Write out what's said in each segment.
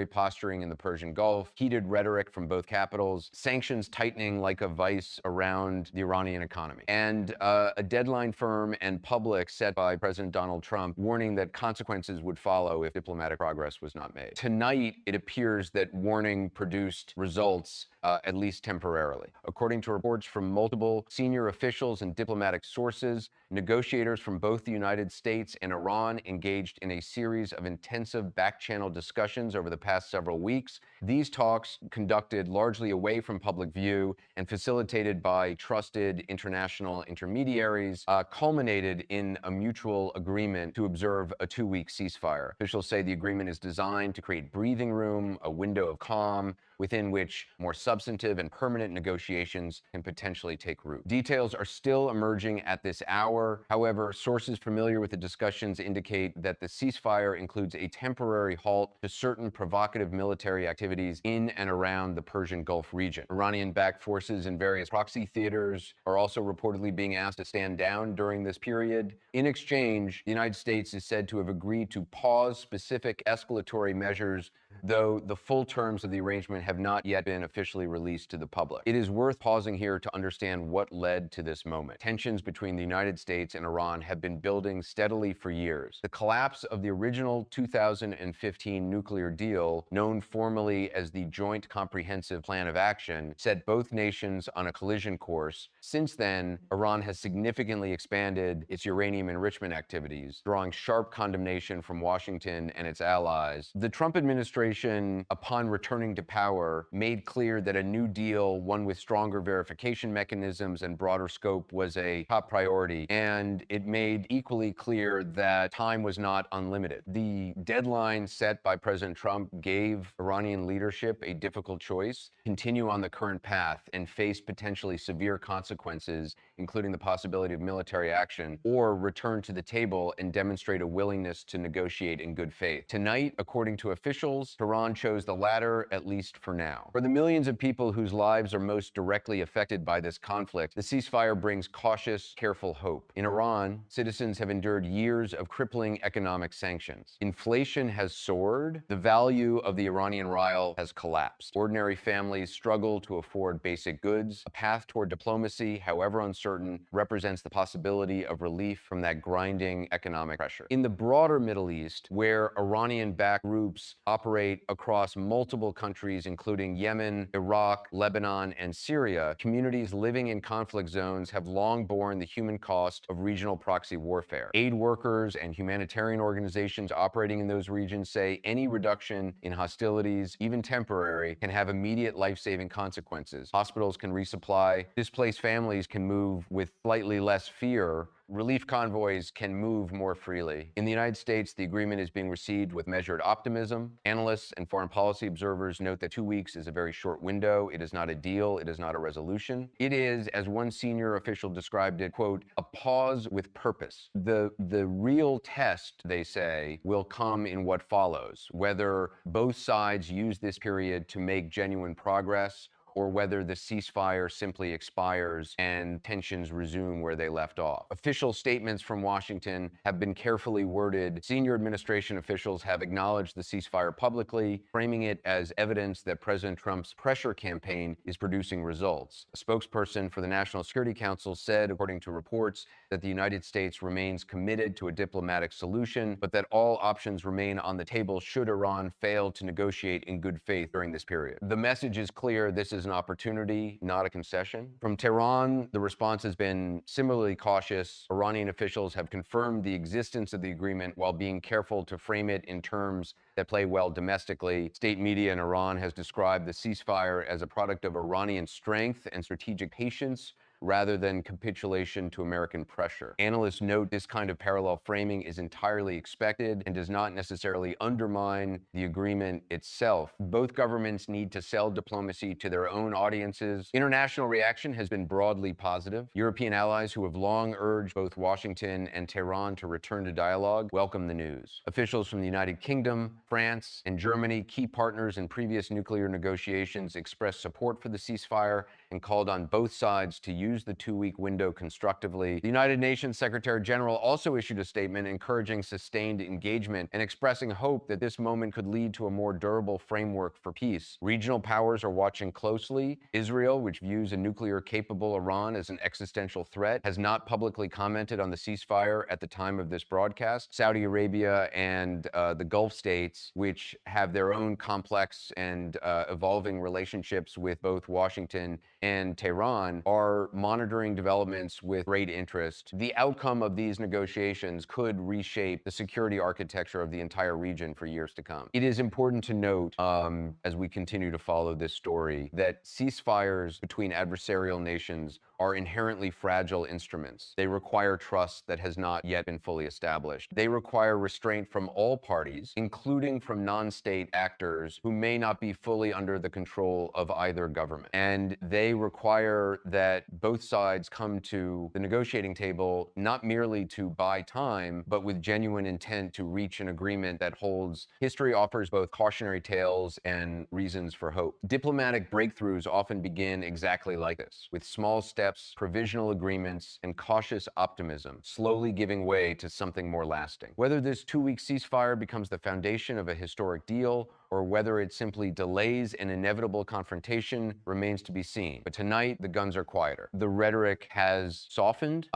posturing in the Persian Gulf, heated rhetoric from both capitals, sanctions tightening like a vice around the Iranian economy, and a deadline firm and public set by President Donald Trump warning that consequences would follow if diplomatic progress was not made. Tonight, it appears that warning produced results, at least temporarily. According to reports from multiple senior officials and diplomatic sources, negotiators from both the United States and Iran engaged in a series of intensive back-channel discussions over the past several weeks. These talks, conducted largely away from public view and facilitated by trusted international intermediaries, culminated in a mutual agreement to observe a 2-week ceasefire. Officials say the agreement is designed to create breathing room, a window of calm, within which more substantive and permanent negotiations can potentially take root. Details are still emerging at this hour. However, sources familiar with the discussions indicate that the ceasefire includes a temporary halt to certain provocative military activities in and around the Persian Gulf region. Iranian-backed forces in various proxy theaters are also reportedly being asked to stand down during this period. In exchange, the United States is said to have agreed to pause specific escalatory measures, though the full terms of the arrangement have not yet been officially released to the public. It is worth pausing here to understand what led to this moment. Tensions between the United States and Iran have been building steadily for years. The collapse of the original 2015 nuclear deal, known formally as the Joint Comprehensive Plan of Action, set both nations on a collision course. Since then, Iran has significantly expanded its uranium enrichment activities, drawing sharp condemnation from Washington and its allies. The Trump administration, upon returning to power, made clear that a new deal, one with stronger verification mechanisms and broader scope, was a top priority, and it made equally clear that time was not unlimited. The deadline set by President Trump gave Iranian leadership a difficult choice: continue on the current path and face potentially severe consequences, including the possibility of military action, or return to the table and demonstrate a willingness to negotiate in good faith. Tonight, according to officials, Tehran chose the latter, at least for now. For the millions of people whose lives are most directly affected by this conflict, the ceasefire brings cautious, careful hope. In Iran, citizens have endured years of crippling economic sanctions. Inflation has soared. The value of the Iranian rial has collapsed. Ordinary families struggle to afford basic goods. A path toward diplomacy, however uncertain, represents the possibility of relief from that grinding economic pressure. In the broader Middle East, where Iranian-backed groups operate across multiple countries, including Yemen, Iraq, Lebanon, and Syria, communities living in conflict zones have long borne the human cost of regional proxy warfare. Aid workers and humanitarian organizations operating in those regions say any reduction in hostilities, even temporary, can have immediate life-saving consequences. Hospitals can resupply, displaced families can move with slightly less fear, relief convoys can move more freely. In the United States, the agreement is being received with measured optimism. Analysts and foreign policy observers note that 2 weeks is a very short window. It is not a deal. It is not a resolution. It is, as one senior official described it, quote, a pause with purpose. The real test, they say, will come in what follows, whether both sides use this period to make genuine progress, or whether the ceasefire simply expires and tensions resume where they left off. Official statements from Washington have been carefully worded. Senior administration officials have acknowledged the ceasefire publicly, framing it as evidence that President Trump's pressure campaign is producing results. A spokesperson for the National Security Council said, according to reports, that the United States remains committed to a diplomatic solution, but that all options remain on the table should Iran fail to negotiate in good faith during this period. The message is clear. This is an opportunity, not a concession. From Tehran, the response has been similarly cautious. Iranian officials have confirmed the existence of the agreement while being careful to frame it in terms that play well domestically. State media in Iran has described the ceasefire as a product of Iranian strength and strategic patience, rather than capitulation to American pressure. Analysts note this kind of parallel framing is entirely expected and does not necessarily undermine the agreement itself. Both governments need to sell diplomacy to their own audiences. International reaction has been broadly positive. European allies who have long urged both Washington and Tehran to return to dialogue welcome the news. Officials from the United Kingdom, France, and Germany, key partners in previous nuclear negotiations, expressed support for the ceasefire and called on both sides to use use the 2-week window constructively. The United Nations Secretary General also issued a statement encouraging sustained engagement and expressing hope that this moment could lead to a more durable framework for peace. Regional powers are watching closely. Israel, which views a nuclear-capable Iran as an existential threat, has not publicly commented on the ceasefire at the time of this broadcast. Saudi Arabia and the Gulf states, which have their own complex and evolving relationships with both Washington and Tehran, are monitoring developments with great interest. The outcome of these negotiations could reshape the security architecture of the entire region for years to come. It is important to note, as we continue to follow this story, that ceasefires between adversarial nations are inherently fragile instruments. They require trust that has not yet been fully established. They require restraint from all parties, including from non-state actors who may not be fully under the control of either government. And they require that both sides come to the negotiating table not merely to buy time, but with genuine intent to reach an agreement that holds. History offers both cautionary tales and reasons for hope. Diplomatic breakthroughs often begin exactly like this, with small steps, provisional agreements, and cautious optimism, slowly giving way to something more lasting. Whether this 2-week ceasefire becomes the foundation of a historic deal, or whether it simply delays an inevitable confrontation remains to be seen. But tonight, the guns are quieter. The rhetoric has softened,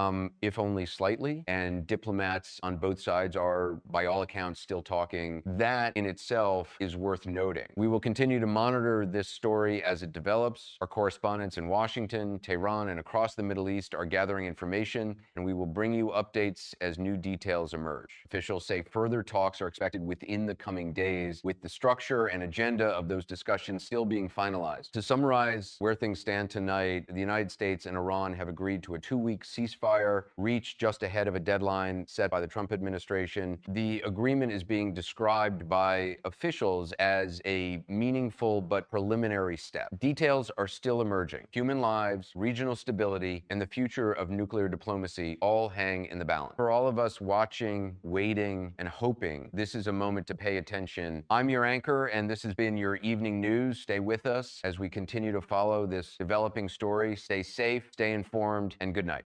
if only slightly, and diplomats on both sides are, by all accounts, still talking. That in itself is worth noting. We will continue to monitor this story as it develops. Our correspondents in Washington, Tehran, and across the Middle East are gathering information, and we will bring you updates as new details emerge. Officials say further talks are expected within the coming days, with the structure and agenda of those discussions still being finalized. To summarize where things stand tonight, the United States and Iran have agreed to a 2-week ceasefire reached just ahead of a deadline set by the Trump administration. The agreement is being described by officials as a meaningful but preliminary step. Details are still emerging. Human lives, regional stability, and the future of nuclear diplomacy all hang in the balance. For all of us watching, waiting, and hoping, this is a moment to pay attention. I'm your anchor, and this has been your evening news. Stay with us as we continue to follow this developing story. Stay safe, stay informed, and good night.